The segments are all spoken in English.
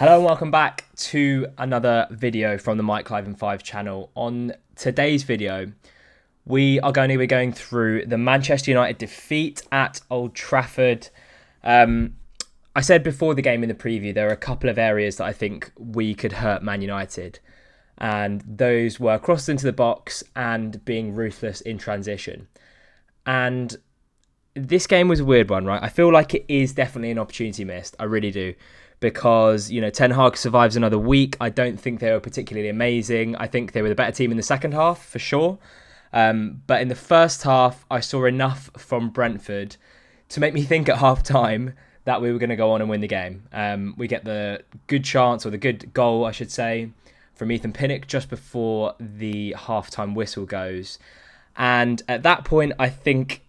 Hello and welcome back to another video from the Mike Clive and 5 channel. On today's video, we are going to be going through the Manchester United defeat at Old Trafford. I said before the game in the preview, there are a couple of areas that I think we could hurt Man United. And those were crosses into the box and being ruthless in transition. And this game was a weird one, right? I feel like it is definitely an opportunity missed. I really do. Because, Ten Hag survives another week. I don't think they were particularly amazing. I think they were the better team in the second half, for sure. But in the first half, I saw enough from Brentford to make me think at half-time that we were going to go on and win the game. We get the good chance, or the good goal, I should say, from Ethan Pinnock just before the half-time whistle goes. And at that point, I think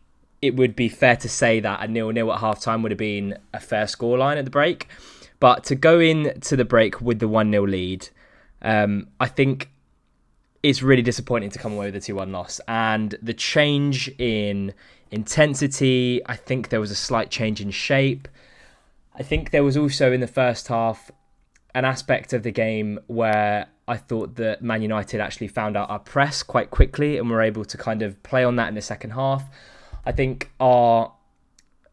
it would be fair to say that a 0-0 at half-time would have been a fair scoreline at the break. But to go into the break with the 1-0 lead, I think it's really disappointing to come away with a 2-1 loss. And the change in intensity, I think there was a slight change in shape. I think there was also in the first half an aspect of the game where I thought that Man United actually found out our press quite quickly and were able to kind of play on that in the second half. I think our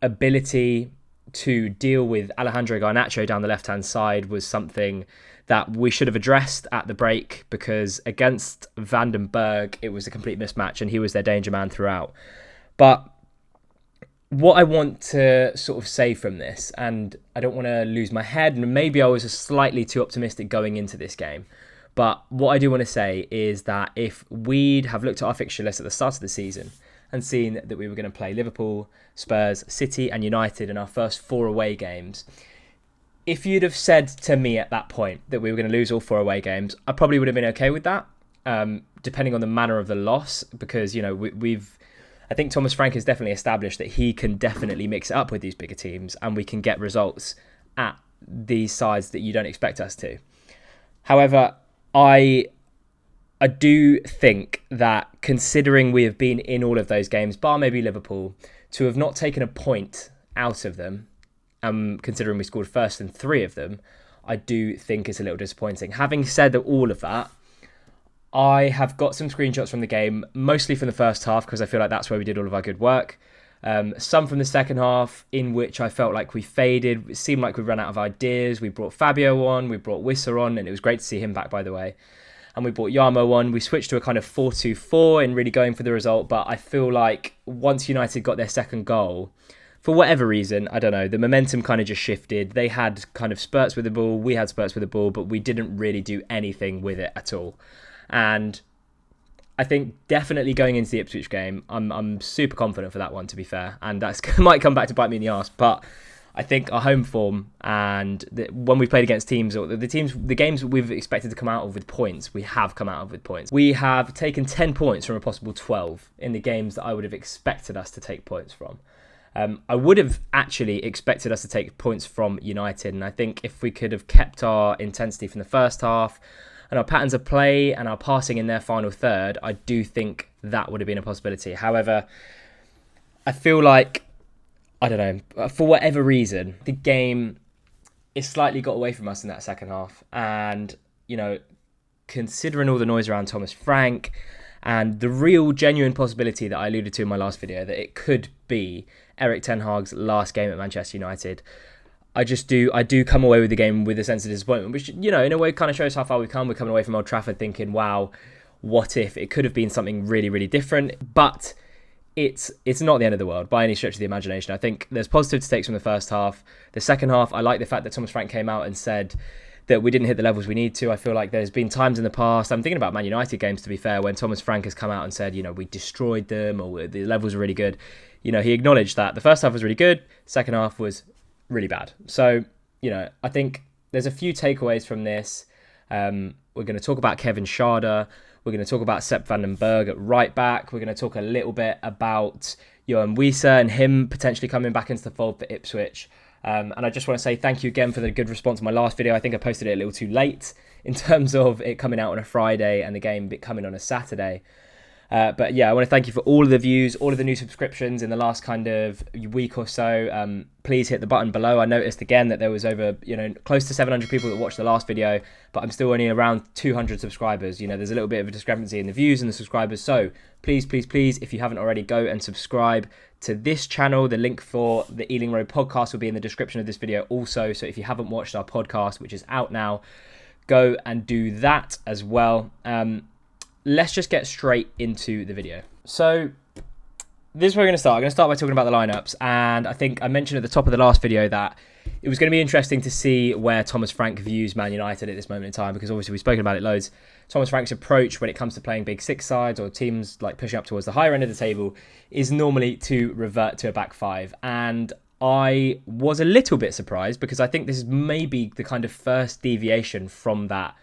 ability to deal with Alejandro Garnacho down the left-hand side was something that we should have addressed at the break, because against Vandenberg, it was a complete mismatch and he was their danger man throughout. But what I want to sort of say from this, and I don't want to lose my head, and maybe I was slightly too optimistic going into this game, but what I do want to say is that if we'd have looked at our fixture list at the start of the season and seen that we were going to play Liverpool, Spurs, City and United in our first 4 away games, if you'd have said to me at that point that we were going to lose all 4 away games, I probably would have been okay with that, depending on the manner of the loss, because, I think Thomas Frank has definitely established that he can definitely mix it up with these bigger teams and we can get results at these sides that you don't expect us to. However, I do think that considering we have been in all of those games, bar maybe Liverpool, to have not taken a point out of them, considering we scored first in 3 of them, I do think it's a little disappointing. Having said all of that, I have got some screenshots from the game, mostly from the first half, because I feel like that's where we did all of our good work. Some from the second half, in which I felt like we faded. It seemed like we ran out of ideas. We brought Fabio on, we brought Wissa on, and it was great to see him back, by the way. And we brought Yarmo on. We switched to a kind of 4-2-4 and really going for the result. But I feel like once United got their second goal, for whatever reason, I don't know, the momentum kind of just shifted. They had kind of spurts with the ball. We had spurts with the ball, but we didn't really do anything with it at all. And I think definitely going into the Ipswich game, I'm super confident for that one, to be fair. And that might come back to bite me in the arse. But I think our home form and when we played against teams, or the games we've expected to come out of with points, we have come out of with points. We have taken 10 points from a possible 12 in the games that I would have expected us to take points from. I would have actually expected us to take points from United, and I think if we could have kept our intensity from the first half and our patterns of play and our passing in their final third, I do think that would have been a possibility. However, I feel like, I don't know, for whatever reason, the game is slightly got away from us in that second half. And, considering all the noise around Thomas Frank and the real genuine possibility that I alluded to in my last video, that it could be Erik Ten Hag's last game at Manchester United, I do come away with the game with a sense of disappointment, which, in a way kind of shows how far we've come. We're coming away from Old Trafford thinking, wow, what if? It could have been something really, really different. But it's not the end of the world by any stretch of the imagination. I think there's positive takes from the first half. The second half, I like the fact that Thomas Frank came out and said that we didn't hit the levels we need to. I feel like there's been times in the past, I'm thinking about Man United games, to be fair, when Thomas Frank has come out and said, we destroyed them, or the levels were really good. He acknowledged that the first half was really good, second half was really bad. So, I think there's a few takeaways from this. We're going to talk about Kevin Schade. We're going to talk about Sepp Vandenberg at right back. We're going to talk a little bit about Johan Wissa and him potentially coming back into the fold for Ipswich. And I just want to say thank you again for the good response to my last video. I think I posted it a little too late in terms of it coming out on a Friday and the game coming on a Saturday. But yeah, I want to thank you for all of the views, all of the new subscriptions in the last kind of week or so. Please hit the button below. I noticed again that there was over, close to 700 people that watched the last video, but I'm still only around 200 subscribers. There's a little bit of a discrepancy in the views and the subscribers. So please, if you haven't already, go and subscribe to this channel. The link for the Ealing Road podcast will be in the description of this video also. So if you haven't watched our podcast, which is out now, go and do that as well. Let's just get straight into the video. So this is where we're going to start. I'm going to start by talking about the lineups. And I think I mentioned at the top of the last video that it was going to be interesting to see where Thomas Frank views Man United at this moment in time, because obviously we've spoken about it loads. Thomas Frank's approach when it comes to playing big six sides or teams like pushing up towards the higher end of the table is normally to revert to a back five. And I was a little bit surprised because I think this is maybe the kind of first deviation from that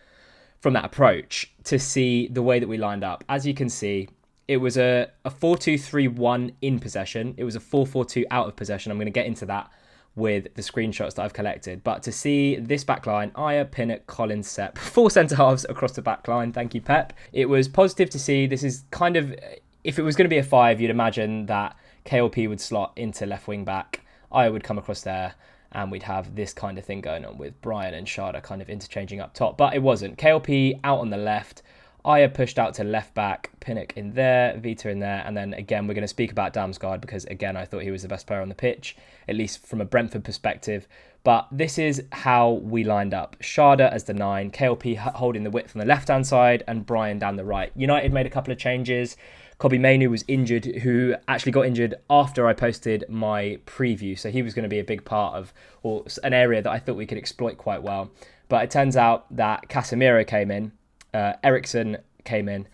approach to see the way that we lined up. As you can see, it was a 4-2-3-1 in possession. It was a 4-4-2 out of possession. I'm going to get into that with the screenshots that I've collected. But to see this backline, Ajer, Pinnock, Collins, Sepp, 4 centre-halves across the backline. Thank you, Pep. It was positive to see. This is kind of, if it was going to be a 5, you'd imagine that KLP would slot into left wing back. Ajer would come across there, and we'd have this kind of thing going on with Brian and Schade kind of interchanging up top. But it wasn't. KLP out on the left, Ajer pushed out to left back, Pinnock in there, Vita in there, and then again we're going to speak about Damsgaard because again I thought he was the best player on the pitch, at least from a Brentford perspective. But this is how we lined up. Schade as the 9, KLP holding the width on the left-hand side, and Brian down the right. United made a couple of changes. Kobbie Mainoo was injured, who actually got injured after I posted my preview. So he was going to be a big part of, or an area that I thought we could exploit quite well. But it turns out that Casemiro came in, Eriksen came in,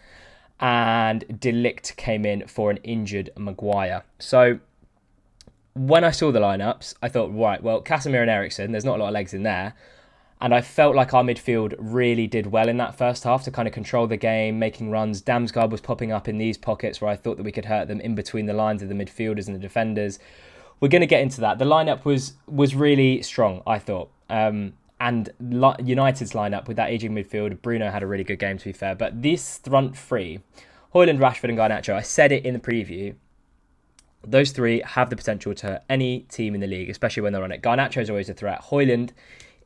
and De Ligt came in for an injured Maguire. So when I saw the lineups, I thought, right, well, Casemiro and Eriksen, there's not a lot of legs in there. And I felt like our midfield really did well in that first half to kind of control the game, making runs. Damsgaard was popping up in these pockets where I thought that we could hurt them in between the lines of the midfielders and the defenders. We're going to get into that. The lineup was really strong, I thought. And United's lineup with that ageing midfield, Bruno had a really good game, to be fair. But this front three, Højlund, Rashford and Garnacho, I said it in the preview, those three have the potential to hurt any team in the league, especially when they're on it. Garnacho is always a threat. Højlund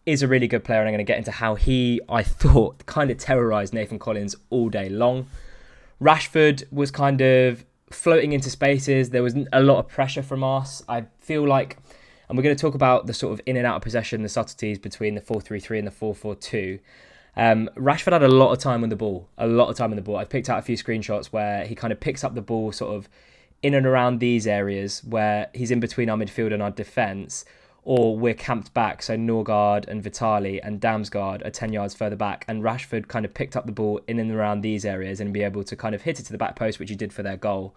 is a really good player, and I'm going to get into how he, I thought, kind of terrorised Nathan Collins all day long. Rashford was kind of floating into spaces. There was a lot of pressure from us. I feel like, and we're going to talk about the sort of in and out of possession, the subtleties between the 4-3-3 and the 4-4-2. Rashford had a lot of time on the ball, I've picked out a few screenshots where he kind of picks up the ball sort of in and around these areas where he's in between our midfield and our defence, or we're camped back, so Norgard and Vitali and Damsgaard are 10 yards further back, and Rashford kind of picked up the ball in and around these areas and be able to kind of hit it to the back post, which he did for their goal,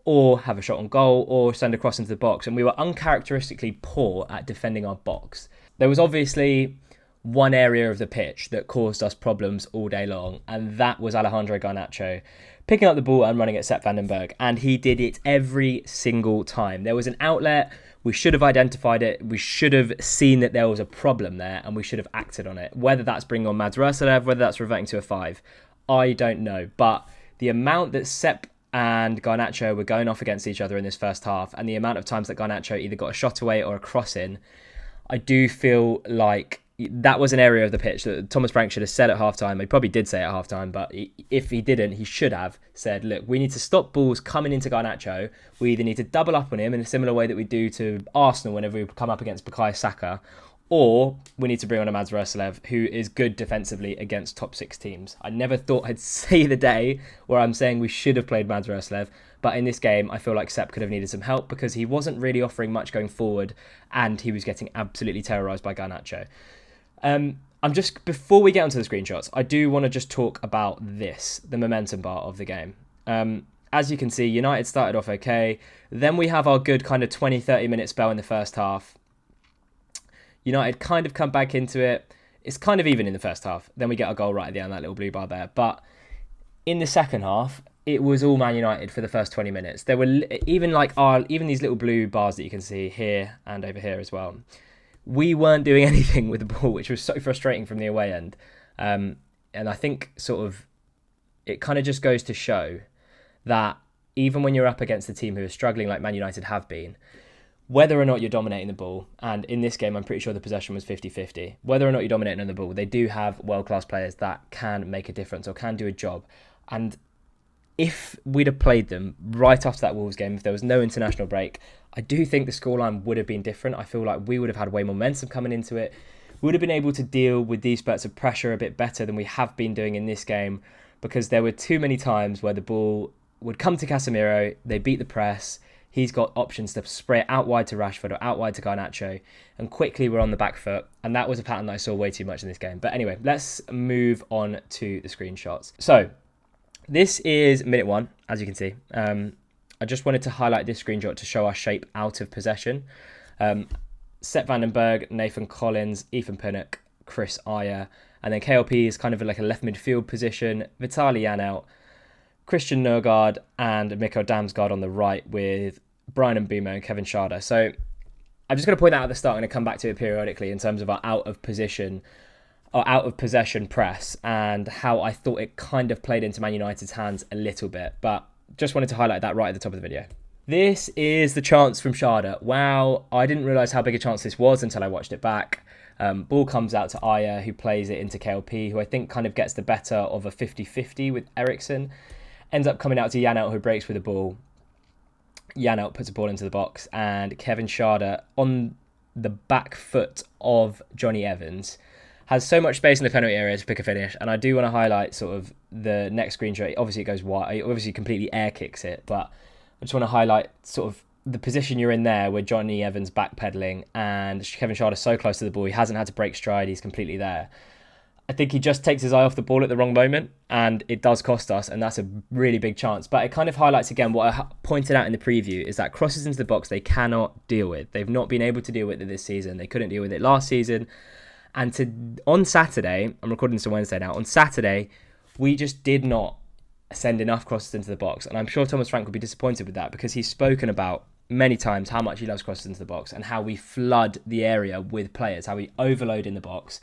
or have a shot on goal, or send a cross into the box. And we were uncharacteristically poor at defending our box. There was obviously one area of the pitch that caused us problems all day long, and that was Alejandro Garnacho picking up the ball and running at Sepp van den Berg, and he did it every single time. There was an outlet. We should have identified it. We should have seen that there was a problem there, and we should have acted on it. Whether that's bringing on Mads Roerslev, whether that's reverting to a 5, I don't know. But the amount that Sepp and Garnacho were going off against each other in this first half, and the amount of times that Garnacho either got a shot away or a cross in, I do feel like that was an area of the pitch that Thomas Frank should have said at halftime. He probably did say it at halftime, but if he didn't, he should have said, look, we need to stop balls coming into Garnacho. We either need to double up on him in a similar way that we do to Arsenal whenever we come up against Bukayo Saka, or we need to bring on a Mads Roerslev who is good defensively against top 6 teams. I never thought I'd see the day where I'm saying we should have played Mads Roerslev, but in this game, I feel like Sepp could have needed some help because he wasn't really offering much going forward, and he was getting absolutely terrorised by Garnacho. Before we get onto the screenshots, I do want to just talk about this, the momentum bar of the game. As you can see, United started off okay. Then we have our good kind of 20-30 minute spell in the first half. United kind of come back into it. It's kind of even in the first half. Then we get a goal right at the end, that little blue bar there. But in the second half, it was all Man United for the first 20 minutes. There were even these little blue bars that you can see here and over here as well. We weren't doing anything with the ball, which was so frustrating from the away end. And I think sort of it kind of just goes to show that even when you're up against a team who are struggling like Man United have been, whether or not you're dominating the ball, and in this game I'm pretty sure the possession was 50-50, whether or not you're dominating on the ball, they do have world-class players that can make a difference or can do a job. And if we'd have played them right after that Wolves game, if there was no international break, I do think the scoreline would have been different. I feel like we would have had way more momentum coming into it. We would have been able to deal with these spurts of pressure a bit better than we have been doing in this game, because there were too many times where the ball would come to Casemiro, they beat the press, he's got options to spray it out wide to Rashford or out wide to Garnacho, and quickly we're on the back foot, and that was a pattern that I saw way too much in this game. But anyway, let's move on to the screenshots. So, this is minute 1, as you can see. I just wanted to highlight this screenshot to show our shape out of possession. Sepp Vandenberg, Nathan Collins, Ethan Pinnock, Chris Ayer, and then KLP is kind of like a left midfield position. Vitaly Janelt, Christian Nørgaard, and Mikko Damsgaard on the right with Brian Mbeumo and Kevin Schade. So I'm just going to point that out at the start. I'm going to come back to it periodically in terms of our out of possession press and how I thought it kind of played into Man United's hands a little bit. But just wanted to highlight that right at the top of the video. This is the chance from Schade. Wow, I didn't realise how big a chance this was until I watched it back. Ball comes out to Ayer, who plays it into KLP, who I think kind of gets the better of a 50-50 with Eriksen. Ends up coming out to Janelt, who breaks with the ball. Janelt puts a ball into the box, and Kevin Schade on the back foot of Johnny Evans has so much space in the penalty area to pick a finish. And I do want to highlight sort of the next screenshot. Obviously, it goes wide. Obviously, completely air kicks it. But I just want to highlight sort of the position you're in there with Johnny Evans backpedaling and Kevin Schade is so close to the ball. He hasn't had to break stride. He's completely there. I think he just takes his eye off the ball at the wrong moment, and it does cost us, and that's a really big chance. But it kind of highlights again what I pointed out in the preview, is that crosses into the box they cannot deal with. They've not been able to deal with it this season. They couldn't deal with it last season. And on Saturday, I'm recording this on Wednesday now, on Saturday, we just did not send enough crosses into the box. And I'm sure Thomas Frank would be disappointed with that, because he's spoken about many times how much he loves crosses into the box and how we flood the area with players, how we overload in the box.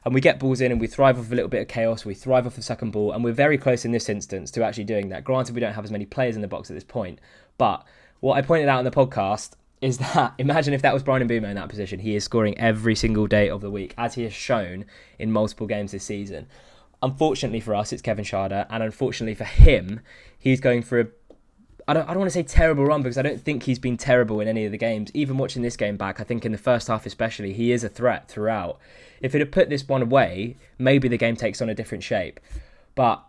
And we get balls in and we thrive off a little bit of chaos. We thrive off the second ball. And we're very close in this instance to actually doing that. Granted, we don't have as many players in the box at this point. But what I pointed out in the podcast is that, imagine if that was Brian Mbeumo in that position. He is scoring every single day of the week, as he has shown in multiple games this season. Unfortunately for us, it's Kevin Schade. And unfortunately for him, he's going for I don't want to say terrible run, because I don't think he's been terrible in any of the games. Even watching this game back, I think in the first half especially, he is a threat throughout. If it had put this one away, maybe the game takes on a different shape. But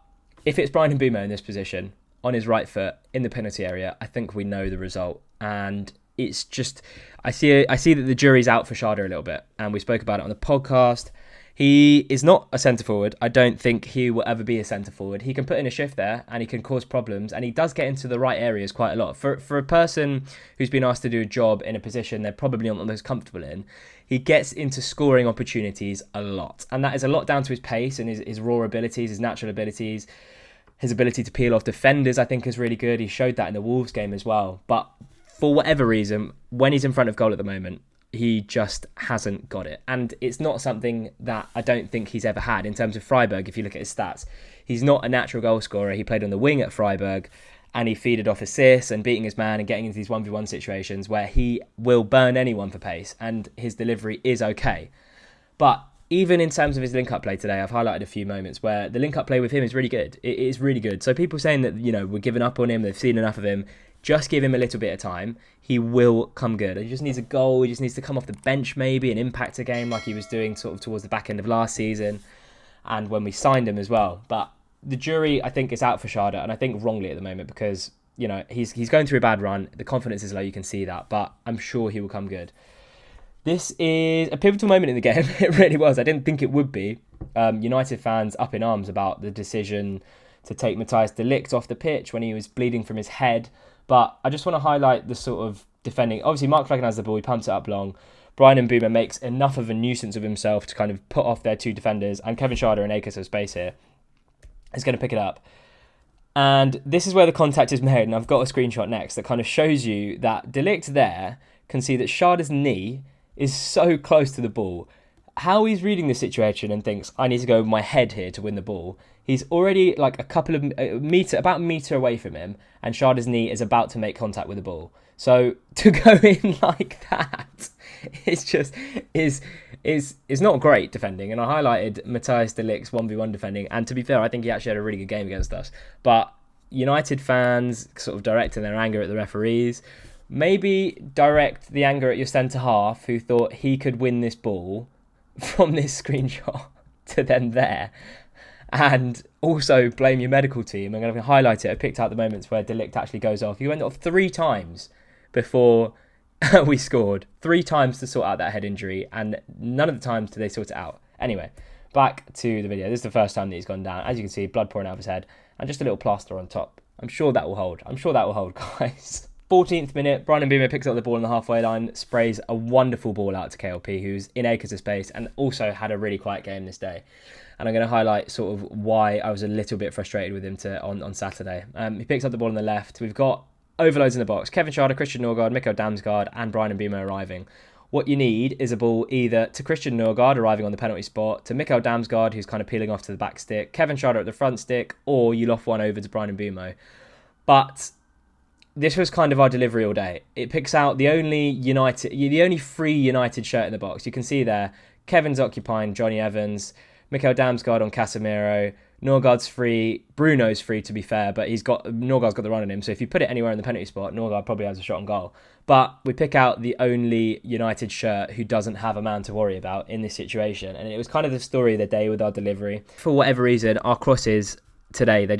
if it's Brian Mbeumo in this position, on his right foot, in the penalty area, I think we know the result. And it's just, I see that the jury's out for Schade a little bit. And we spoke about it on the podcast. He is not a centre-forward. I don't think he will ever be a centre-forward. He can put in a shift there and he can cause problems, and he does get into the right areas quite a lot. For a person who's been asked to do a job in a position they're probably not the most comfortable in, he gets into scoring opportunities a lot. And that is a lot down to his pace and his raw abilities, his natural abilities. His ability to peel off defenders, I think, is really good. He showed that in the Wolves game as well. But for whatever reason, when he's in front of goal at the moment, he just hasn't got it. And it's not something that I don't think he's ever had in terms of Freiburg. If you look at his stats, he's not a natural goal scorer. He played on the wing at Freiburg and he feeded off assists and beating his man and getting into these 1v1 situations where he will burn anyone for pace, and his delivery is okay. But even in terms of his link-up play today, I've highlighted a few moments where the link-up play with him is really good. It is really good. So people saying that, we're giving up on him, they've seen enough of him, just give him a little bit of time. He will come good. He just needs a goal. He just needs to come off the bench maybe and impact a game like he was doing sort of towards the back end of last season and when we signed him as well. But the jury, I think, is out for Schade, and I think wrongly at the moment, because, he's going through a bad run. The confidence is low, you can see that, but I'm sure he will come good. This is a pivotal moment in the game. It really was. I didn't think it would be. United fans up in arms about the decision to take Matthijs de Ligt off the pitch when he was bleeding from his head. But I just want to highlight the sort of defending. Obviously, Mark Flecken has the ball. He pumps it up long. Brian Mbeumo makes enough of a nuisance of himself to kind of put off their two defenders. And Kevin Schade and Akers have space here. He's going to pick it up. And this is where the contact is made. And I've got a screenshot next that kind of shows you that de Ligt there can see that Schade's knee is so close to the ball. how he's reading the situation and thinks, I need to go with my head here to win the ball. He's already like a couple of about a metre away from him, and Schade's knee is about to make contact with the ball. So to go in like that, it's just is not great defending. And I highlighted Matthijs de Ligt's 1v1 defending, and to be fair, I think he actually had a really good game against us. But United fans sort of directing their anger at the referees. Maybe direct the anger at your centre half who thought he could win this ball from this screenshot to then there. And also blame your medical team. I'm going to highlight it. I picked out the moments where de Ligt actually goes off. He went off 3 times before we scored. 3 times to sort out that head injury, and none of the times did they sort it out. Anyway, back to the video. This is the first time that he's gone down. As you can see, blood pouring out of his head, and just a little plaster on top. I'm sure that will hold. Guys. 14th minute, Bryan Mbeumo picks up the ball on the halfway line, sprays a wonderful ball out to KLP, who's in acres of space and also had a really quiet game this day. And I'm going to highlight sort of why I was a little bit frustrated with him on Saturday. He picks up the ball on the left. We've got overloads in the box. Kevin Schade, Christian Norgard, Mikkel Damsgaard and Bryan Mbeumo arriving. What you need is a ball either to Christian Norgard arriving on the penalty spot, to Mikkel Damsgaard, who's kind of peeling off to the back stick, Kevin Schade at the front stick, or you loft one over to Bryan Mbeumo. But this was kind of our delivery all day. It picks out the only free United shirt in the box. You can see there, Kevin's occupying Johnny Evans, Mikkel Damsgaard on Casemiro, Norgard's free, Bruno's free to be fair, but Norgard's got the run on him, so if you put it anywhere in the penalty spot, Norgard probably has a shot on goal. But we pick out the only United shirt who doesn't have a man to worry about in this situation, and it was kind of the story of the day with our delivery. For whatever reason, our crosses today, they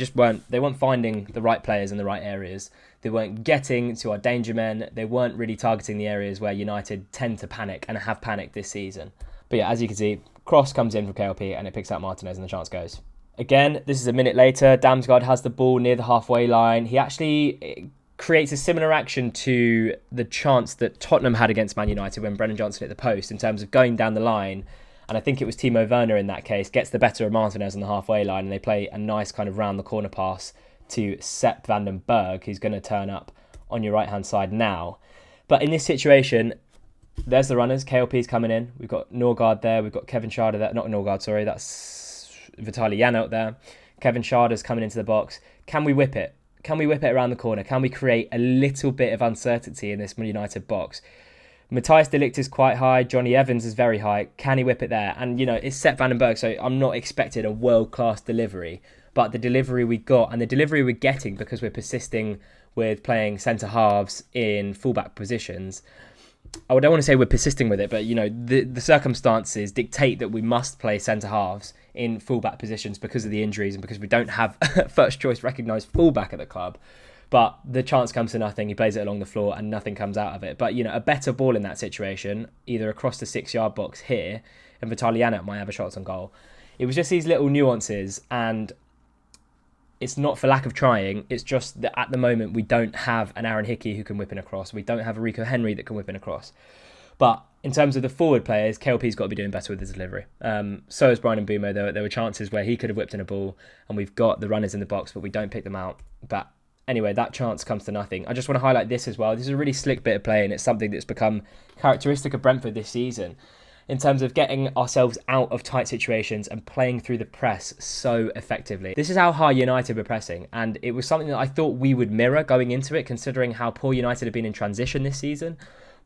weren't finding the right players in the right areas. They weren't getting to our danger men. They weren't really targeting the areas where United tend to panic and have panicked this season. But yeah, as you can see, cross comes in from KLP and it picks out Martinez and the chance goes. Again, this is a minute later. Damsgaard has the ball near the halfway line. He actually creates a similar action to the chance that Tottenham had against Man United when Brennan Johnson hit the post in terms of going down the line. And I think it was Timo Werner in that case, gets the better of Martinez on the halfway line, and they play a nice kind of round the corner pass to Sepp van den Berg, who's going to turn up on your right-hand side now. But in this situation, there's the runners. KLP's coming in. We've got Norgard there. We've got Kevin Schade there. Not Norgard, sorry. That's Vitaly Janelt there. Kevin Schade's coming into the box. Can we whip it? Can we whip it around the corner? Can we create a little bit of uncertainty in this United box? Matthijs de Ligt is quite high. Johnny Evans is very high. Can he whip it there? And, it's Sepp van den Berg, so I'm not expecting a world-class delivery. But the delivery we got and the delivery we're getting because we're persisting with playing centre-halves in fullback positions. I don't want to say we're persisting with it, but, the circumstances dictate that we must play centre-halves in fullback positions because of the injuries and because we don't have first-choice recognised fullback at the club. But the chance comes to nothing. He plays it along the floor and nothing comes out of it. But, a better ball in that situation, either across the 6-yard box here, and Vitaly Janelt might have a shot on goal. It was just these little nuances, and it's not for lack of trying. It's just that at the moment we don't have an Aaron Hickey who can whip in across. We don't have a Rico Henry that can whip in across. But in terms of the forward players, KLP's got to be doing better with his delivery. So is Bryan Mbeumo. There were chances where he could have whipped in a ball, and we've got the runners in the box, but we don't pick them out. But anyway, that chance comes to nothing. I just want to highlight this as well. This is a really slick bit of play, and it's something that's become characteristic of Brentford this season in terms of getting ourselves out of tight situations and playing through the press so effectively. This is how high United were pressing, and it was something that I thought we would mirror going into it, considering how poor United have been in transition this season.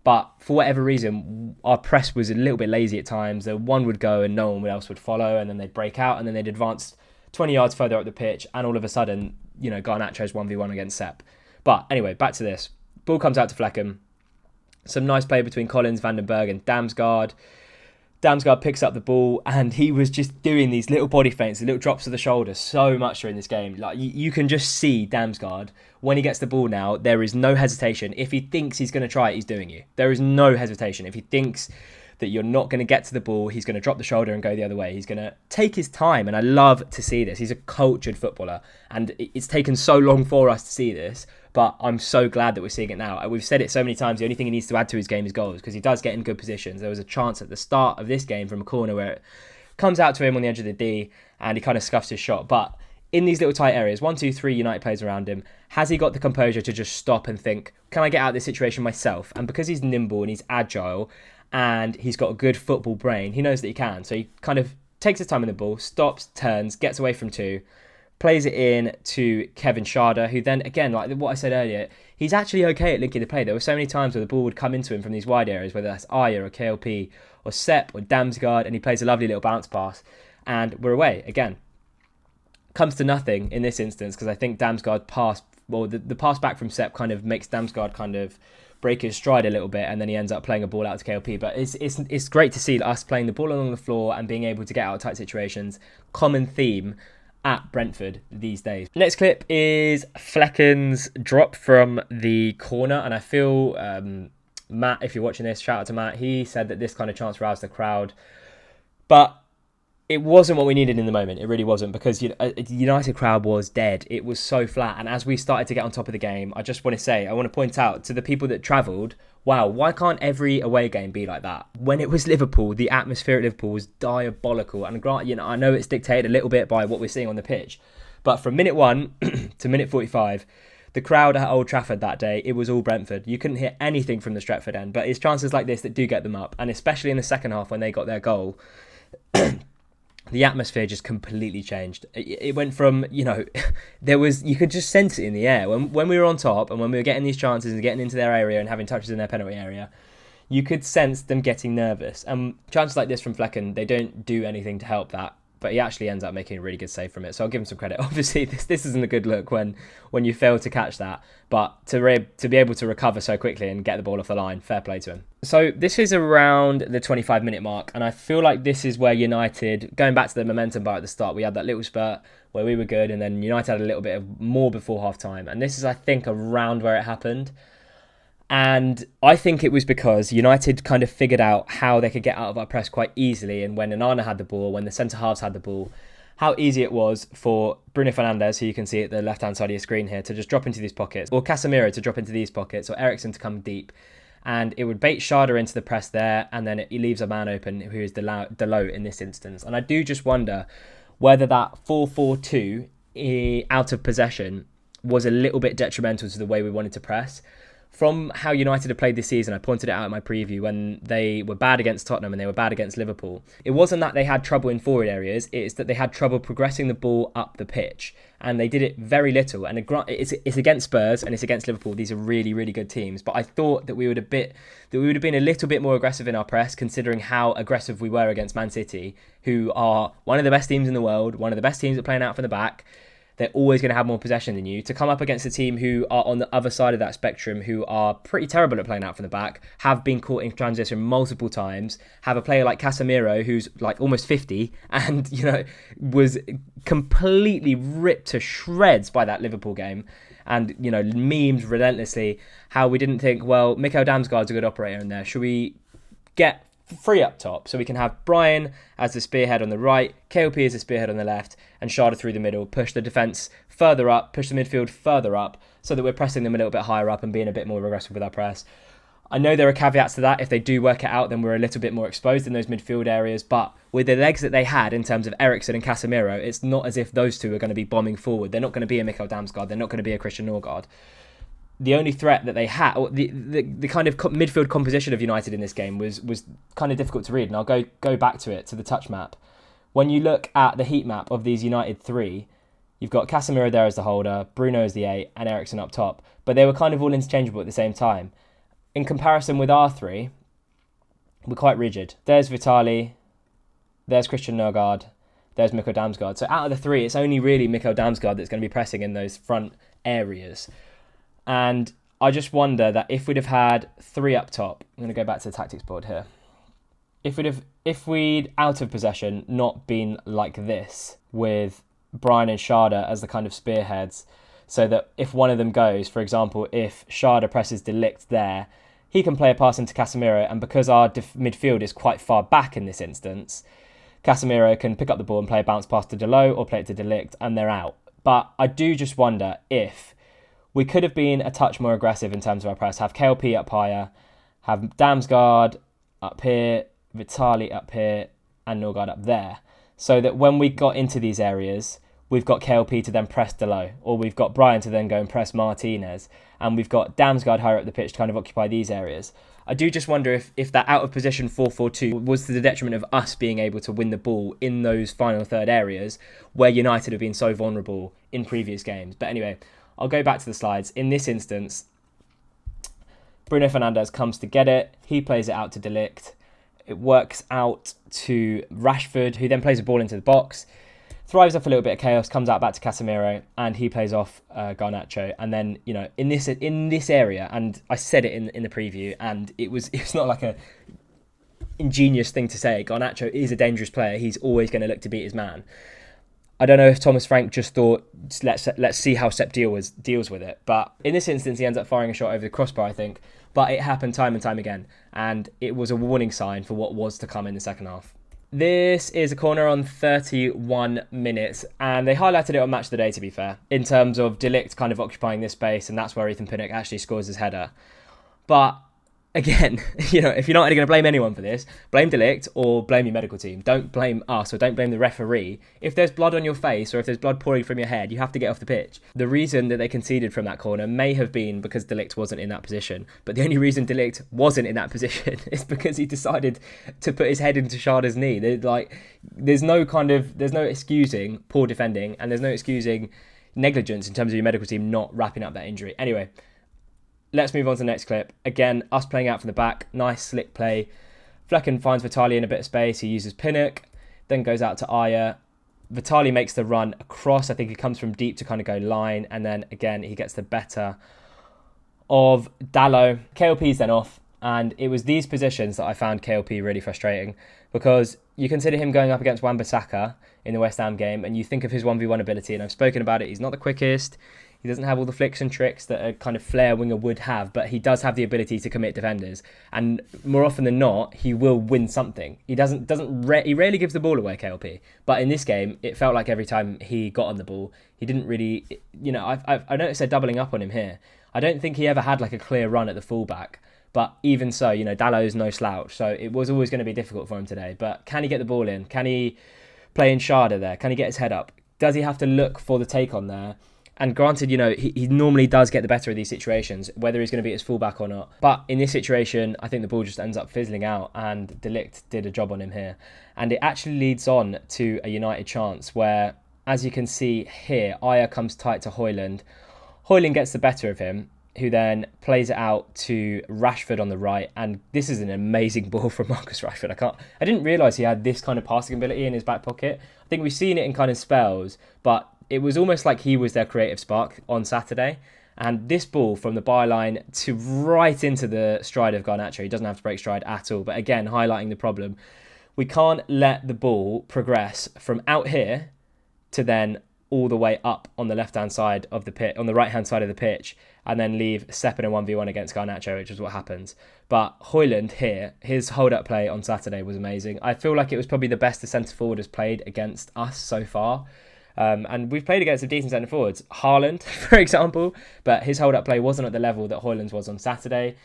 But for whatever reason, our press was a little bit lazy at times. One would go and no one else would follow, and then they'd break out, and then they'd advance 20 yards further up the pitch, and all of a sudden, Garnacho's 1v1 against Sepp. But anyway, back to this. Ball comes out to Fleckham. Some nice play between Collins, Van den Berg and Damsgaard. Damsgaard picks up the ball, and he was just doing these little body feints, the little drops of the shoulder so much during this game. Like you can just see Damsgaard, when he gets the ball now, there is no hesitation. If he thinks he's going to try it, he's doing you. There is no hesitation. If he thinks that you're not going to get to the ball, he's going to drop the shoulder and go the other way. He's going to take his time, and I love to see this. He's a cultured footballer, and it's taken so long for us to see this, but I'm so glad that we're seeing it now. We've said it so many times, the only thing he needs to add to his game is goals, because he does get in good positions. There was a chance at the start of this game from a corner where it comes out to him on the edge of the D, and he kind of scuffs his shot. But in these little tight areas, 1, 2, 3 United players around him, has he got the composure to just stop and think, can I get out of this situation myself? And because he's nimble and he's agile, and he's got a good football brain. He knows that he can. So he kind of takes his time in the ball, stops, turns, gets away from two, plays it in to Kevin Schade, who then, again, like what I said earlier, he's actually okay at linking the play. There were so many times where the ball would come into him from these wide areas, whether that's Aya or KLP or Sepp or Damsgaard, and he plays a lovely little bounce pass, and we're away again. Comes to nothing in this instance because I think Damsgaard passed, well, the pass back from Sepp kind of makes Damsgaard kind of break his stride a little bit, and then he ends up playing a ball out to KLP. But it's great to see us playing the ball along the floor and being able to get out of tight situations. Common theme at Brentford these days. Next clip is Flecken's drop from the corner, and I feel Matt, if you're watching this, shout out to Matt. He said that this kind of chance roused the crowd, but it wasn't what we needed in the moment. It really wasn't, because the United crowd was dead. It was so flat. And as we started to get on top of the game, I want to point out to the people that travelled, wow, why can't every away game be like that? When it was Liverpool, the atmosphere at Liverpool was diabolical. And I know it's dictated a little bit by what we're seeing on the pitch, but from minute 1 to minute 45, the crowd at Old Trafford that day, it was all Brentford. You couldn't hear anything from the Stretford end, but it's chances like this that do get them up. And especially in the second half when they got their goal, the atmosphere just completely changed. It went from, you could just sense it in the air. When we were on top and when we were getting these chances and getting into their area and having touches in their penalty area, you could sense them getting nervous. And chances like this from Flecken, they don't do anything to help that. But he actually ends up making a really good save from it. So I'll give him some credit. Obviously, this isn't a good look when you fail to catch that. But to be able to recover so quickly and get the ball off the line, fair play to him. So this is around the 25-minute mark. And I feel like this is where United, going back to the momentum bar at the start, we had that little spurt where we were good. And then United had a little bit of more before half-time. And this is, I think, around where it happened. And I think it was because United kind of figured out how they could get out of our press quite easily. And when Onana had the ball, when the centre-halves had the ball, how easy it was for Bruno Fernandes, who you can see at the left-hand side of your screen here, to just drop into these pockets, or Casemiro to drop into these pockets, or Eriksen to come deep. And it would bait Schade into the press there, and then he leaves a man open, who is Dalot in this instance. And I do just wonder whether that 4-4-2 out of possession was a little bit detrimental to the way we wanted to press. From how United have played this season, I pointed it out in my preview, when they were bad against Tottenham and they were bad against Liverpool. It wasn't that they had trouble in forward areas, it's that they had trouble progressing the ball up the pitch. And they did it very little. And it's against Spurs and it's against Liverpool. These are really, really good teams. But I thought that we would have been a little bit more aggressive in our press, considering how aggressive we were against Man City, who are one of the best teams in the world, one of the best teams at playing out from the back. They're always going to have more possession than you. To come up against a team who are on the other side of that spectrum, who are pretty terrible at playing out from the back, have been caught in transition multiple times, have a player like Casemiro, who's like almost 50, and was completely ripped to shreds by that Liverpool game, and memes relentlessly how we didn't think, well, Mikkel Damsgaard's a good operator in there. Should we get free up top so we can have Brian as the spearhead on the right, KLP as the spearhead on the left, and Schade through the middle, push the defence further up, push the midfield further up, so that we're pressing them a little bit higher up and being a bit more aggressive with our press. I know there are caveats to that. If they do work it out, then we're a little bit more exposed in those midfield areas, but with the legs that they had in terms of Eriksen and Casemiro, it's not as if those two are going to be bombing forward. They're not going to be a Mikkel Damsgaard, they're not going to be a Christian Norgard. The only threat that they had, or the kind of midfield composition of United in this game was kind of difficult to read. And I'll go back to it, to the touch map. When you look at the heat map of these United three, you've got Casemiro there as the holder, Bruno as the 8, and Eriksen up top. But they were kind of all interchangeable at the same time. In comparison with our three, we're quite rigid. There's Vitali, there's Christian Norgard, there's Mikkel Damsgaard. So out of the three, it's only really Mikkel Damsgaard that's going to be pressing in those front areas. And I just wonder that if we'd have had three up top, I'm going to go back to the tactics board here. If we'd out of possession not been like this, with Brian and Schade as the kind of spearheads, so that if one of them goes, for example, if Schade presses De Ligt there, he can play a pass into Casemiro, and because our midfield is quite far back in this instance, Casemiro can pick up the ball and play a bounce pass to Dalot or play it to De Ligt, and they're out. But I do just wonder if we could have been a touch more aggressive in terms of our press. Have KLP up higher, have Damsgaard up here, Vitali up here, and Norgard up there. So that when we got into these areas, we've got KLP to then press Delo, or we've got Brian to then go and press Martinez, and we've got Damsgaard higher up the pitch to kind of occupy these areas. I do just wonder if that out of position 4-4-2 was to the detriment of us being able to win the ball in those final third areas where United have been so vulnerable in previous games. But anyway, I'll go back to the slides. In this instance, Bruno Fernandes comes to get it. He plays it out to De Ligt. It works out to Rashford, who then plays a ball into the box. Thrives off a little bit of chaos, comes out back to Casemiro, and he plays off Garnacho. And then, in this area, and I said it in the preview, and it's not like a ingenious thing to say. Garnacho is a dangerous player. He's always going to look to beat his man. I don't know if Thomas Frank just thought, let's see how Sepp deals with it. But in this instance, he ends up firing a shot over the crossbar, I think. But it happened time and time again, and it was a warning sign for what was to come in the second half. This is a corner on 31 minutes, and they highlighted it on Match of the Day, to be fair, in terms of De Ligt kind of occupying this space, and that's where Ethan Pinnock actually scores his header. But again, if you're not going to blame anyone for this, blame De Ligt or blame your medical team. Don't blame us or don't blame the referee. If there's blood on your face or if there's blood pouring from your head, you have to get off the pitch. The reason that they conceded from that corner may have been because De Ligt wasn't in that position. But the only reason De Ligt wasn't in that position is because he decided to put his head into Schade's knee. There's no excusing poor defending, and there's no excusing negligence in terms of your medical team not wrapping up that injury. Anyway, let's move on to the next clip. Again, us playing out from the back. Nice, slick play. Flecken finds Vitali in a bit of space. He uses Pinnock, then goes out to Aya. Vitali makes the run across. I think he comes from deep to kind of go line. And then, again, he gets the better of Dalot. KLP's then off. And it was these positions that I found KLP really frustrating, because you consider him going up against Wan-Bissaka in the West Ham game, and you think of his 1v1 ability, and I've spoken about it. He's not the quickest. He doesn't have all the flicks and tricks that a kind of flair winger would have, but he does have the ability to commit defenders. And more often than not, he will win something. He rarely gives the ball away, KLP. But in this game, it felt like every time he got on the ball, he didn't really, I noticed they're doubling up on him here. I don't think he ever had like a clear run at the fullback. But even so, Dalot's no slouch. So it was always going to be difficult for him today. But can he get the ball in? Can he play in Schade there? Can he get his head up? Does he have to look for the take on there? And granted, he normally does get the better of these situations, whether he's going to be his fullback or not. But in this situation, I think the ball just ends up fizzling out, and De Ligt did a job on him here. And it actually leads on to a United chance where, as you can see here, Aya comes tight to Højlund. Højlund gets the better of him, who then plays it out to Rashford on the right. And this is an amazing ball from Marcus Rashford. I didn't realise he had this kind of passing ability in his back pocket. I think we've seen it in kind of spells, but it was almost like he was their creative spark on Saturday. And this ball from the byline to right into the stride of Garnacho. He doesn't have to break stride at all. But again, highlighting the problem. We can't let the ball progress from out here to then all the way up on the left-hand side of the pitch, on the right-hand side of the pitch, and then leave Sepp in a 1v1 against Garnacho, which is what happens. But Højlund here, his hold-up play on Saturday was amazing. I feel like it was probably the best the centre-forward has played against us so far. And we've played against some decent centre forwards, Haaland, for example, but his hold-up play wasn't at the level that Højlund's was on Saturday.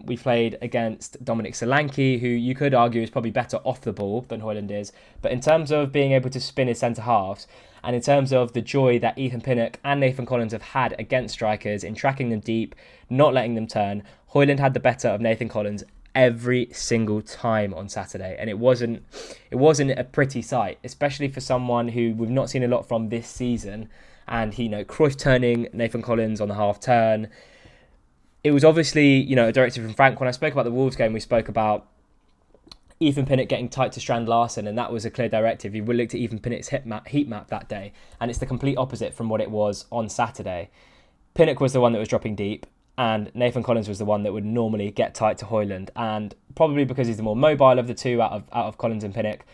We played against Dominic Solanke, who you could argue is probably better off the ball than Højlund is. But in terms of being able to spin his centre-halves, and in terms of the joy that Ethan Pinnock and Nathan Collins have had against strikers in tracking them deep, not letting them turn, Højlund had the better of Nathan Collins every single time on Saturday, and it wasn't a pretty sight, especially for someone who we've not seen a lot from this season. And Cruyff turning Nathan Collins on the half turn. It was obviously a directive from Frank. When I spoke about the Wolves game, we spoke about Ethan Pinnock getting tight to Strand Larsen, and that was a clear directive. You looked at Ethan Pinnock's heat map that day, and it's the complete opposite from what it was on Saturday. Pinnock was the one that was dropping deep, and Nathan Collins was the one that would normally get tight to Højlund, and probably because he's the more mobile of the two out of Collins and Pinnock.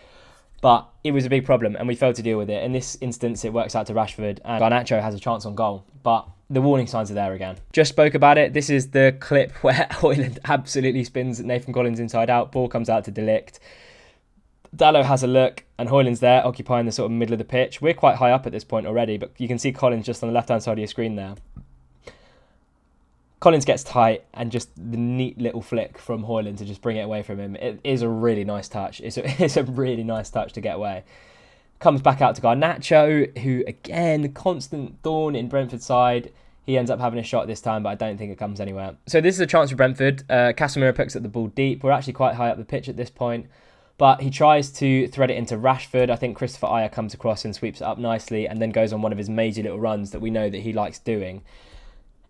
But it was a big problem, and we failed to deal with it. In this instance, it works out to Rashford, and Garnacho has a chance on goal. But the warning signs are there again. Just spoke about it. This is the clip where Højlund absolutely spins Nathan Collins inside out. Ball comes out to De Ligt. Dalot has a look, and Højlund's there, occupying the sort of middle of the pitch. We're quite high up at this point already, but you can see Collins just on the left-hand side of your screen there. Collins gets tight, and just the neat little flick from Højlund to just bring it away from him. It is a really nice touch. It's a really nice touch to get away. Comes back out to Garnacho, who, again, constant thorn in Brentford's side. He ends up having a shot this time, but I don't think it comes anywhere. So this is a chance for Brentford. Casemiro picks up the ball deep. We're actually quite high up the pitch at this point. But he tries to thread it into Rashford. I think Christopher Ajer comes across and sweeps it up nicely and then goes on one of his major little runs that we know that he likes doing.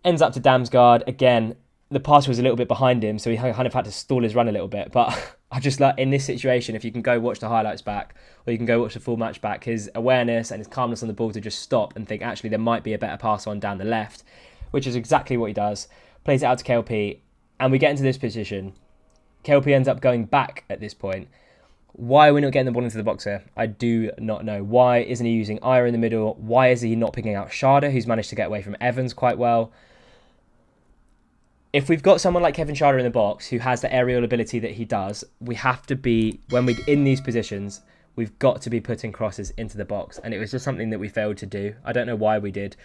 Ends up to Damsgaard. Again, the pass was a little bit behind him, so he kind of had to stall his run a little bit. But I just like, in this situation, if you can go watch the highlights back or you can go watch the full match back, his awareness and his calmness on the ball to just stop and think, actually, there might be a better pass on down the left, which is exactly what he does. Plays it out to KLP, and we get into this position. KLP ends up going back at this point. Why are we not getting the ball into the box here? I do not know. Why isn't he using Ajer in the middle? Why is he not picking out Schade, who's managed to get away from Evans quite well? If we've got someone like Kevin Schade in the box who has the aerial ability that he does, we have to be, when we're in these positions, we've got to be putting crosses into the box. And it was just something that we failed to do. I don't know why we did,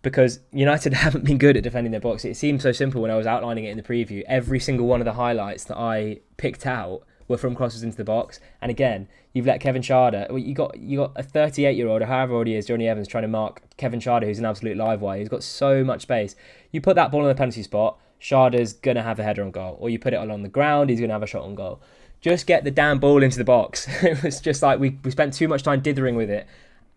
because United haven't been good at defending their box. It seemed so simple when I was outlining it in the preview. Every single one of the highlights that I picked out were from crosses into the box. And again, you've let Kevin Schade, you got a 38-year-old or however old he is, Johnny Evans, trying to mark Kevin Schade, who's an absolute live wire. He's got so much space. You put that ball in the penalty spot, Schade's going to have a header on goal. Or you put it along the ground, he's going to have a shot on goal. Just get the damn ball into the box. It was just like we spent too much time dithering with it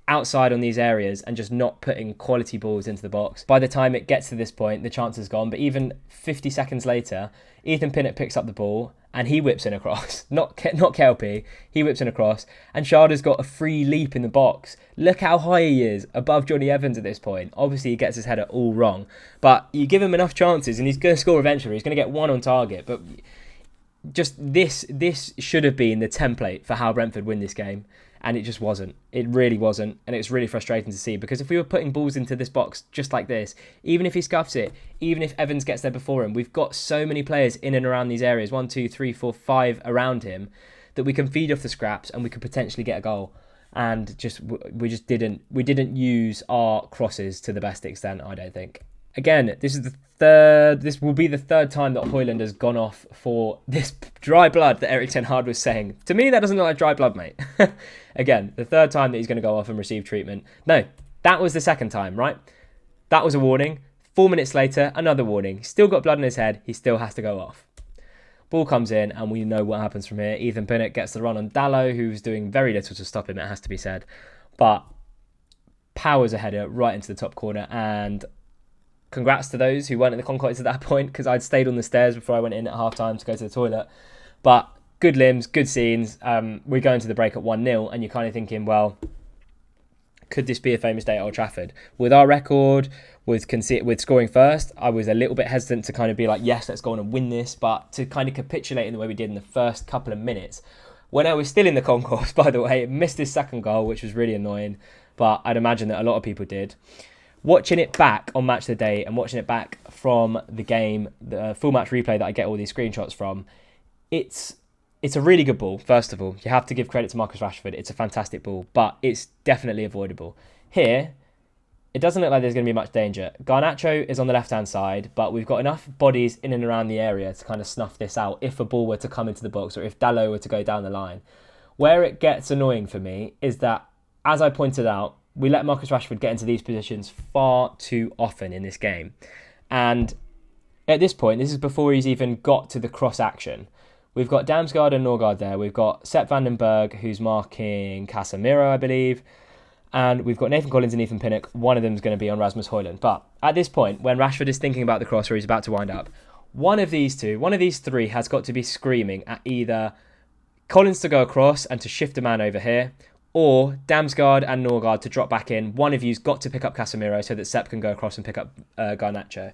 outside on these areas and just not putting quality balls into the box. By the time it gets to this point, the chance is gone. But even 50 seconds later, Ethan Pinnock picks up the ball and he whips in across. Not KLP, he whips in across. And Schade's got a free leap in the box. Look how high he is above Johnny Evans at this point. Obviously, he gets his header all wrong. But you give him enough chances and he's going to score eventually. He's going to get one on target. But just this should have been the template for how Brentford win this game. And it just wasn't. It really wasn't. And it's really frustrating to see, because if we were putting balls into this box just like this, even if he scuffs it, even if Evans gets there before him, we've got so many players in and around these areas, 1, 2, 3, 4, 5 around him, that we can feed off the scraps and we could potentially get a goal. And we didn't use our crosses to the best extent, I don't think. Again, this will be the third time that Højlund has gone off for this dry blood that Erik Ten Hag was saying. To me, that doesn't look like dry blood, mate. Again, the third time that he's going to go off and receive treatment. No, that was the second time, right? That was a warning. 4 minutes later, another warning. Still got blood in his head. He still has to go off. Ball comes in, and we know what happens from here. Ethan Pinnock gets the run on Dalot, who's doing very little to stop him, it has to be said. But powers a header right into the top corner, and congrats to those who weren't in the concourse at that point, because I'd stayed on the stairs before I went in at half-time to go to the toilet. But good limbs, good scenes. We're going to the break at 1-0, and you're kind of thinking, well, could this be a famous day at Old Trafford? With our record, with scoring first, I was a little bit hesitant to kind of be like, yes, let's go on and win this, but to kind of capitulate in the way we did in the first couple of minutes. When I was still in the concourse, by the way, missed his second goal, which was really annoying, but I'd imagine that a lot of people did. Watching it back on Match of the Day and watching it back from the game, the full match replay that I get all these screenshots from, it's a really good ball, first of all. You have to give credit to Marcus Rashford. It's a fantastic ball, but it's definitely avoidable. Here, it doesn't look like there's going to be much danger. Garnacho is on the left-hand side, but we've got enough bodies in and around the area to kind of snuff this out if a ball were to come into the box or if Dalot were to go down the line. Where it gets annoying for me is that, as I pointed out, we let Marcus Rashford get into these positions far too often in this game. And at this point, this is before he's even got to the cross action. We've got Damsgaard and Norgard there. We've got Sepp van den Berg, who's marking Casemiro, I believe. And we've got Nathan Collins and Ethan Pinnock. One of them is going to be on Rasmus Højlund. But at this point, when Rashford is thinking about the cross or he's about to wind up, one of these three has got to be screaming at either Collins to go across and to shift a man over here, or Damsgaard and Norgard to drop back in. One of you's got to pick up Casemiro so that Sepp can go across and pick up Garnacho.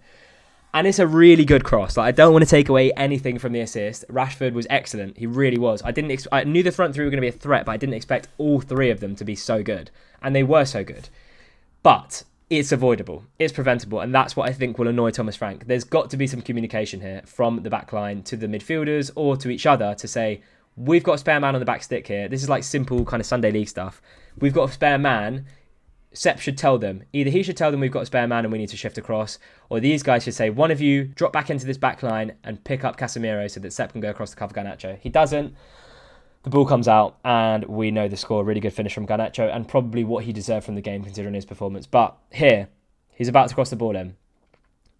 And it's a really good cross. Like, I don't want to take away anything from the assist. Rashford was excellent. He really was. I knew the front three were going to be a threat, but I didn't expect all three of them to be so good. And they were so good. But it's avoidable. It's preventable. And that's what I think will annoy Thomas Frank. There's got to be some communication here from the back line to the midfielders or to each other to say, we've got a spare man on the back stick here. This is like simple kind of Sunday League stuff. We've got a spare man. Sepp should tell them. Either he should tell them we've got a spare man and we need to shift across, or these guys should say, one of you drop back into this back line and pick up Casemiro so that Sepp can go across the cover Garnacho. He doesn't. The ball comes out and we know the score. Really good finish from Garnacho and probably what he deserved from the game considering his performance. But here, he's about to cross the ball in.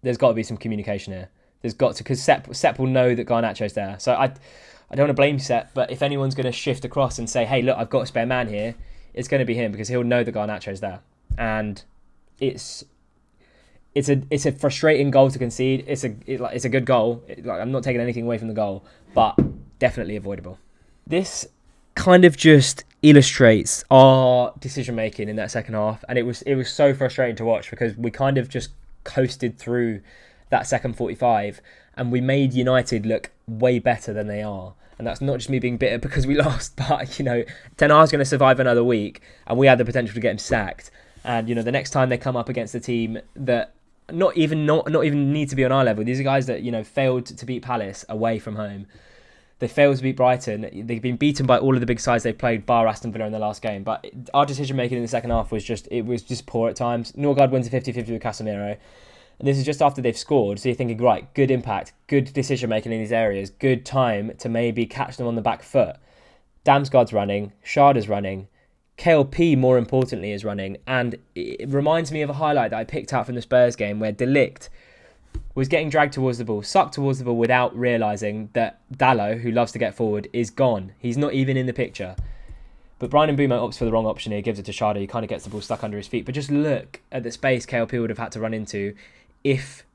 There's got to be some communication here. There's got to, because Sepp will know that Garnacho's there. So I don't want to blame Sepp, but if anyone's going to shift across and say, hey, look, I've got a spare man here, it's going to be him because he'll know that Garnacho's there. And it's a frustrating goal to concede. It's a good goal. I'm not taking anything away from the goal, but definitely avoidable. This kind of just illustrates our decision making in that second half, and it was so frustrating to watch because we kind of just coasted through that second 45 and we made United look way better than they are. And that's not just me being bitter because we lost, but you know, Ten Hag's going to survive another week and we had the potential to get him sacked. And you know, the next time they come up against a team that not even need to be on our level, these are guys that, you know, failed to beat Palace away from home. They failed to beat Brighton. They've been beaten by all of the big sides they played, bar Aston Villa in the last game. But our decision making in the second half was just poor at times. Norgard wins a 50-50 with Casemiro. And this is just after they've scored. So you're thinking, right, good impact, good decision making in these areas, good time to maybe catch them on the back foot. Damsgaard's running, Schade's running, KLP more importantly is running. And it reminds me of a highlight that I picked out from the Spurs game where De Ligt was getting dragged towards the ball, sucked towards the ball without realising that Dalot, who loves to get forward, is gone. He's not even in the picture. But Brian Mbeumo opts for the wrong option here, gives it to Schade. He kind of gets the ball stuck under his feet. But just look at the space KLP would have had to run into if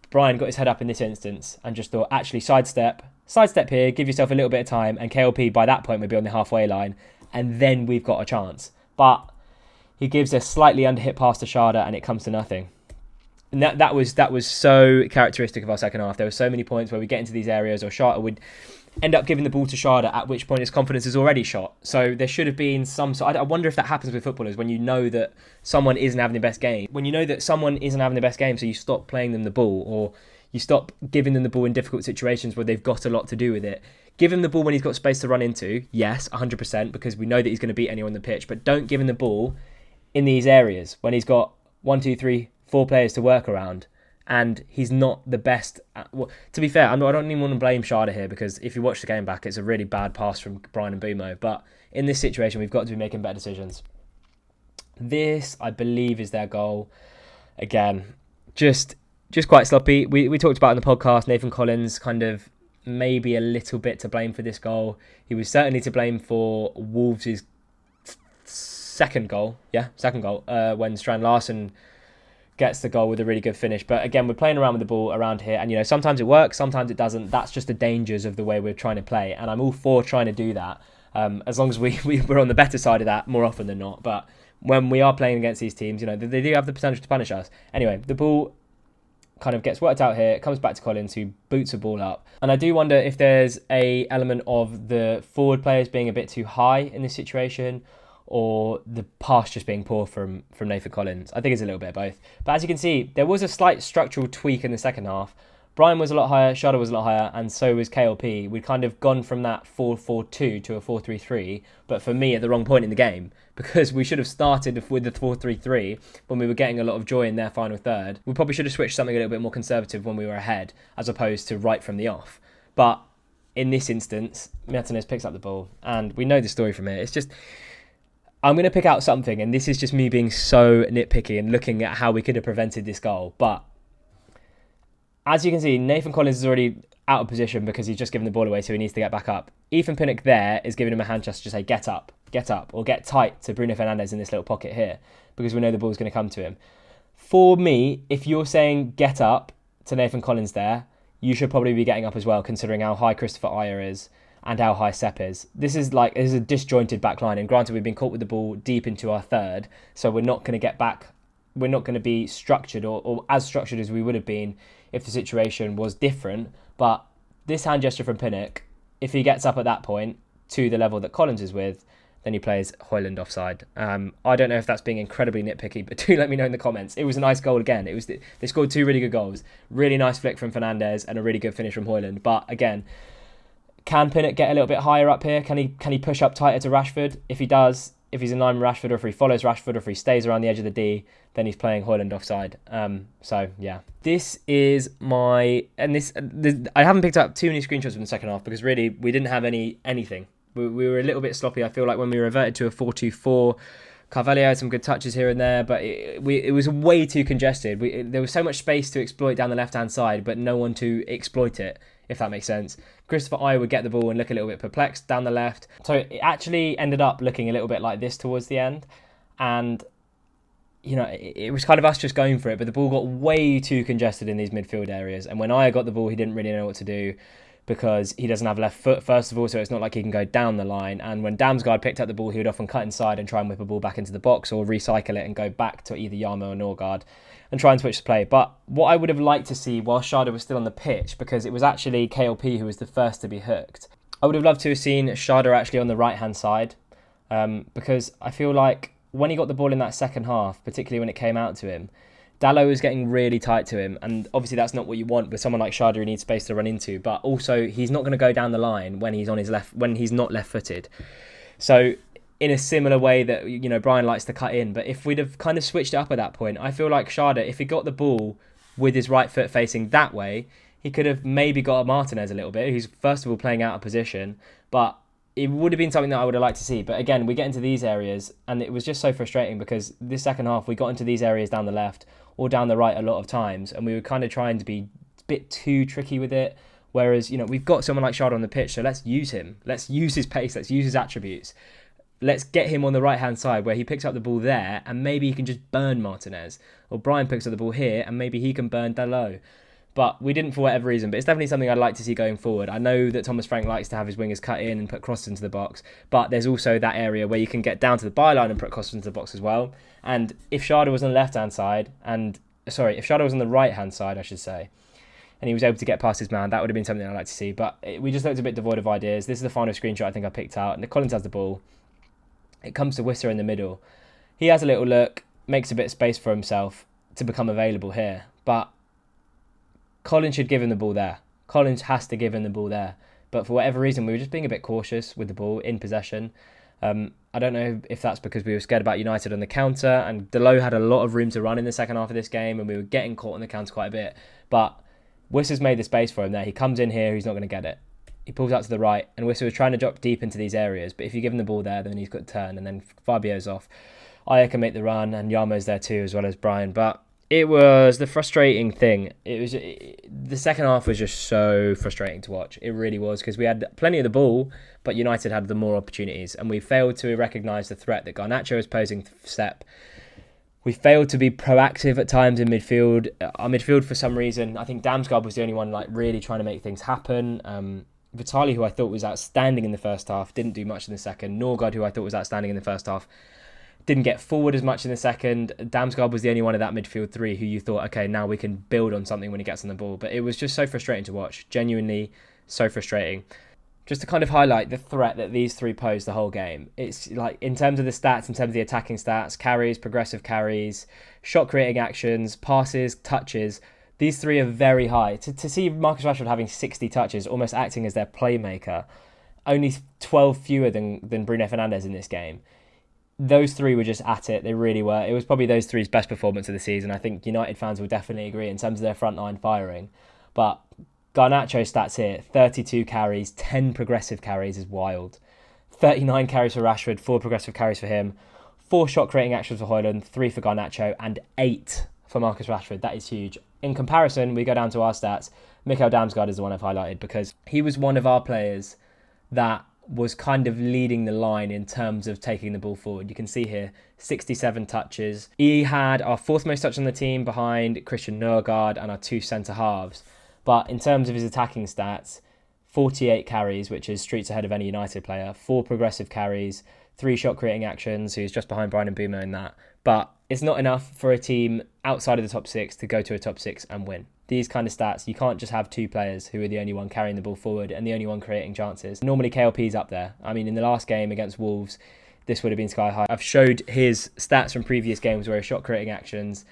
Brian got his head up in this instance and just thought, actually, sidestep here, give yourself a little bit of time, and KLP by that point would be on the halfway line, and then we've got a chance. But he gives a slightly underhit pass to Schade, and it comes to nothing. And that was so characteristic of our second half. There were so many points where we get into these areas, or Schade would end up giving the ball to Schade, at which point his confidence is already shot. So there should have been some sort. I wonder if that happens with footballers when you know that someone isn't having the best game. When you know that someone isn't having the best game, so you stop playing them the ball, or you stop giving them the ball in difficult situations where they've got a lot to do with it. Give him the ball when he's got space to run into. Yes, 100%, because we know that he's going to beat anyone on the pitch. But don't give him the ball in these areas when he's got 1, 2, 3, 4 players to work around. And he's not the best. Well, to be fair, I don't even want to blame Schade here because if you watch the game back, it's a really bad pass from Brian Mbeumo. But in this situation, we've got to be making better decisions. This, I believe, is their goal. Again, just quite sloppy. We talked about in the podcast, Nathan Collins kind of maybe a little bit to blame for this goal. He was certainly to blame for Wolves' second goal. When Strand Larsen gets the goal with a really good finish. But again, we're playing around with the ball around here, and you know, sometimes it works, sometimes it doesn't. That's just the dangers of the way we're trying to play, and I'm all for trying to do that, as long as we're on the better side of that more often than not. But when we are playing against these teams, you know, they do have the potential to punish us. Anyway, the ball kind of gets worked out here. It comes back to Collins, who boots the ball up, and I do wonder if there's a element of the forward players being a bit too high in this situation, or the pass just being poor from Nathan Collins. I think it's a little bit of both. But as you can see, there was a slight structural tweak in the second half. Brian was a lot higher, Schade was a lot higher, and so was KLP. We'd kind of gone from that 4-4-2 to a 4-3-3, but for me, at the wrong point in the game, because we should have started with the 4-3-3 when we were getting a lot of joy in their final third. We probably should have switched something a little bit more conservative when we were ahead, as opposed to right from the off. But in this instance, Martinez picks up the ball, and we know the story from here. It's just, I'm going to pick out something, and this is just me being so nitpicky and looking at how we could have prevented this goal. But as you can see, Nathan Collins is already out of position because he's just given the ball away, so he needs to get back up. Ethan Pinnock there is giving him a hand gesture to say, get up, or get tight to Bruno Fernandes in this little pocket here, because we know the ball's going to come to him. For me, if you're saying get up to Nathan Collins there, you should probably be getting up as well, considering how high Christopher Ajer is and how high Sepp is. This is a disjointed back line, and granted we've been caught with the ball deep into our third, so we're not going to get back, we're not going to be structured or as structured as we would have been if the situation was different. But this hand gesture from Pinnock, if he gets up at that point to the level that Collins is with, then he plays Højlund offside. I don't know if that's being incredibly nitpicky, but do let me know in the comments. It was a nice goal again. They scored 2 really good goals. Really nice flick from Fernandes and a really good finish from Højlund. But again, can Pinnock get a little bit higher up here? Can he push up tighter to Rashford? If he does, if he's in line with Rashford, or if he follows Rashford, or if he stays around the edge of the D, then he's playing Højlund offside. So yeah, this is my, and this I haven't picked up too many screenshots from the second half because really we didn't have anything. We were a little bit sloppy. I feel like when we reverted to a 4-2-4, Carvalho had some good touches here and there, but it was way too congested. There was so much space to exploit down the left-hand side, but no one to exploit it, if that makes sense. Christopher I would get the ball and look a little bit perplexed down the left. So it actually ended up looking a little bit like this towards the end. And, you know, it was kind of us just going for it, but the ball got way too congested in these midfield areas. And when I got the ball, he didn't really know what to do, because he doesn't have left foot, first of all, so it's not like he can go down the line. And when Damsgaard picked up the ball, he would often cut inside and try and whip a ball back into the box, or recycle it and go back to either Yarmo or Norgard and try and switch the play. But what I would have liked to see while Schade was still on the pitch, because it was actually KLP who was the first to be hooked, I would have loved to have seen Schade actually on the right-hand side, because I feel like when he got the ball in that second half, particularly when it came out to him, Dalot was getting really tight to him, and obviously that's not what you want with someone like Schade who needs space to run into. But also, he's not going to go down the line when he's on his left, when he's not left-footed. So, in a similar way that, you know, Brian likes to cut in, but if we'd have kind of switched it up at that point, I feel like Schade, if he got the ball with his right foot facing that way, he could have maybe got Martinez a little bit. He's first of all playing out of position, but it would have been something that I would have liked to see. But again, we get into these areas, and it was just so frustrating because this second half we got into these areas down the left or down the right a lot of times, and we were kind of trying to be a bit too tricky with it. Whereas, you know, we've got someone like Schade on the pitch, so let's use him. Let's use his pace. Let's use his attributes. Let's get him on the right-hand side where he picks up the ball there, and maybe he can just burn Martinez. Or Brian picks up the ball here, and maybe he can burn Dalot. But we didn't for whatever reason. But it's definitely something I'd like to see going forward. I know that Thomas Frank likes to have his wingers cut in and put crosses into the box, but there's also that area where you can get down to the byline and put crosses into the box as well. And if Schade was on the left-hand side, if Schade was on the right-hand side, I should say, and he was able to get past his man, that would have been something I'd like to see. But we just looked a bit devoid of ideas. This is the final screenshot I think I picked out. And Collins has the ball. It comes to Wisser in the middle. He has a little look, makes a bit of space for himself to become available here. But Collins should give him the ball there. Collins has to give him the ball there. But for whatever reason, we were just being a bit cautious with the ball in possession. I don't know if that's because we were scared about United on the counter, and Dalot had a lot of room to run in the second half of this game, and we were getting caught on the counter quite a bit. But Wisser's made the space for him there. He comes in here, he's not going to get it. He pulls out to the right, and Wisser was trying to drop deep into these areas, but if you give him the ball there, then he's got to turn, and then Fabio's off. Aya can make the run, and Yarmo's there too, as well as Brian. But it was the frustrating thing. The second half was just so frustrating to watch. It really was, because we had plenty of the ball, but United had the more opportunities, and we failed to recognise the threat that Garnacho was posing to Sepp. We failed to be proactive at times in midfield. Our midfield, for some reason, I think Damsgaard was the only one like really trying to make things happen. Vitali, who I thought was outstanding in the first half, didn't do much in the second. Norgard, who I thought was outstanding in the first half, didn't get forward as much in the second. Damsgaard was the only one of that midfield three who you thought, okay, now we can build on something when he gets on the ball. But it was just so frustrating to watch. Genuinely so frustrating. Just to kind of highlight the threat that these three pose the whole game. It's like, in terms of the stats, in terms of the attacking stats, carries, progressive carries, shot creating actions, passes, touches, these three are very high. To see Marcus Rashford having 60 touches, almost acting as their playmaker, only 12 fewer than Bruno Fernandes in this game. Those three were just at it. They really were. It was probably those three's best performance of the season. I think United fans will definitely agree in terms of their front line firing. But Garnacho's stats here, 32 carries, 10 progressive carries is wild. 39 carries for Rashford, 4 progressive carries for him, 4 shot creating actions for Højlund, 3 for Garnacho, and 8 for Marcus Rashford. That is huge. In comparison, we go down to our stats. Mikael Damsgaard is the one I've highlighted because he was one of our players that was kind of leading the line in terms of taking the ball forward. You can see here, 67 touches. He had our 4th most touch on the team behind Christian Norgard and our 2 centre-halves. But in terms of his attacking stats, 48 carries, which is streets ahead of any United player, 4 progressive carries, 3 shot creating actions, who's just behind Brian and Mbeumo in that. But it's not enough for a team outside of the top 6 to go to a top 6 and win. These kind of stats, you can't just have 2 players who are the only one carrying the ball forward and the only one creating chances. Normally KLP's up there. I mean, in the last game against Wolves, this would have been sky high. I've showed his stats from previous games where his shot creating actions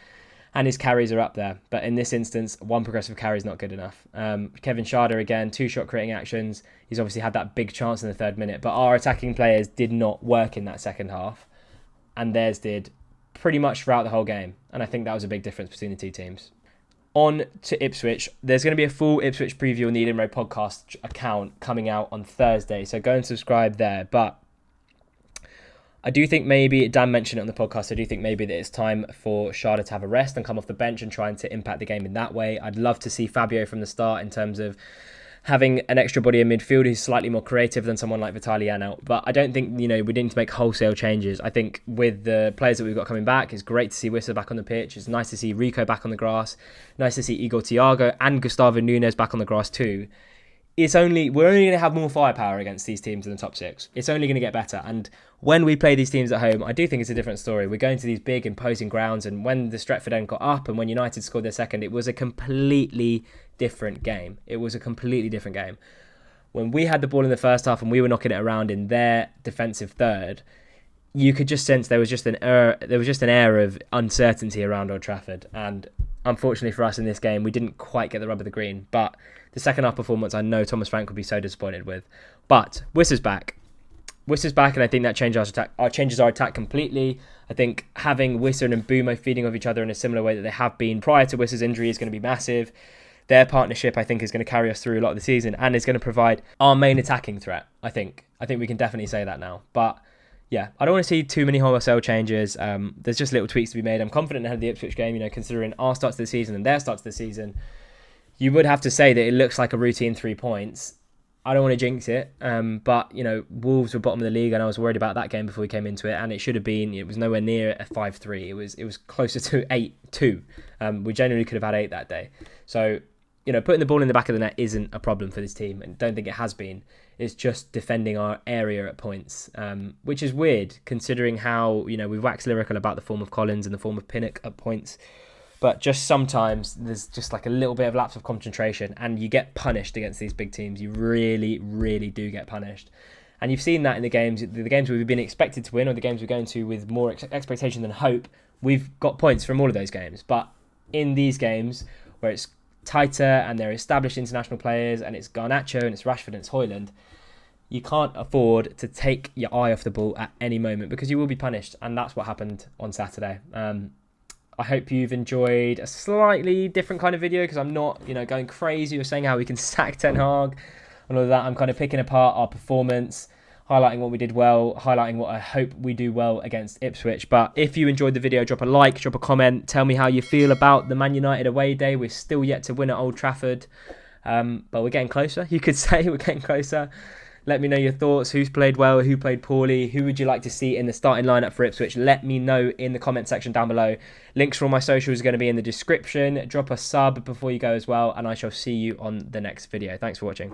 and his carries are up there. But in this instance, 1 progressive carry is not good enough. Kevin Schade, again, 2 shot creating actions. He's obviously had that big chance in the 3rd minute. But our attacking players did not work in that second half. And theirs did pretty much throughout the whole game. And I think that was a big difference between the two teams. on to Ipswich. There's going to be a full Ipswich preview on the Eden Road podcast account coming out on Thursday, so go and subscribe there. But I do think maybe, Dan mentioned it on the podcast, I do think maybe that it's time for Schade to have a rest and come off the bench and trying to impact the game in that way. I'd love to see Fabio from the start in terms of having an extra body in midfield who's slightly more creative than someone like Vitalian out. But I don't think, we need to make wholesale changes. I think with the players that we've got coming back, it's great to see Wissa back on the pitch. It's nice to see Rico back on the grass. Nice to see Igor Thiago and Gustavo Nunes back on the grass too. We're only going to have more firepower against these teams in the top six. It's only going to get better. And when we play these teams at home, I do think it's a different story. We're going to these big imposing grounds, and when the Stretford end got up and when United scored their second, it was a completely different game. When we had the ball in the first half and we were knocking it around in their defensive third, you could just sense there was just an air of uncertainty around Old Trafford. And unfortunately for us in this game, we didn't quite get the rub of the green. But the second half performance, I know Thomas Frank would be so disappointed with. But Wissa's back. And I think that changes our attack completely. I think having Wissa and Mbeumo feeding off each other in a similar way that they have been prior to Wissa's injury is going to be massive. Their partnership, I think, is going to carry us through a lot of the season and is going to provide our main attacking threat, I think. I think we can definitely say that now. But yeah, I don't want to see too many wholesale changes. There's just little tweaks to be made. I'm confident ahead of the Ipswich game, considering our starts to the season and their starts to the season. You would have to say that it looks like a routine 3 points. I don't want to jinx it, but Wolves were bottom of the league, and I was worried about that game before we came into it, and it should have been. It was nowhere near a 5-3. It was closer to 8-2. We genuinely could have had 8 that day. So putting the ball in the back of the net isn't a problem for this team, and don't think it has been. It's just defending our area at points, which is weird considering how we've waxed lyrical about the form of Collins and the form of Pinnock at points. But just sometimes there's just like a little bit of lapse of concentration and you get punished against these big teams. You really, really do get punished. And you've seen that in the games where we've been expected to win or the games we're going to with more expectation than hope. We've got points from all of those games. But in these games where it's tighter and they're established international players and it's Garnacho and it's Rashford and it's Højlund, you can't afford to take your eye off the ball at any moment because you will be punished. And that's what happened on Saturday. I hope you've enjoyed a slightly different kind of video because I'm not, going crazy or saying how we can sack Ten Hag and all of that. I'm kind of picking apart our performance, highlighting what we did well, highlighting what I hope we do well against Ipswich. But if you enjoyed the video, drop a like, drop a comment, tell me how you feel about the Man United away day. We're still yet to win at Old Trafford, but we're getting closer. You could say we're getting closer. Let me know your thoughts. Who's played well? Who played poorly? Who would you like to see in the starting lineup for Ipswich? Let me know in the comment section down below. Links for all my socials are going to be in the description. Drop a sub before you go as well, and I shall see you on the next video. Thanks for watching.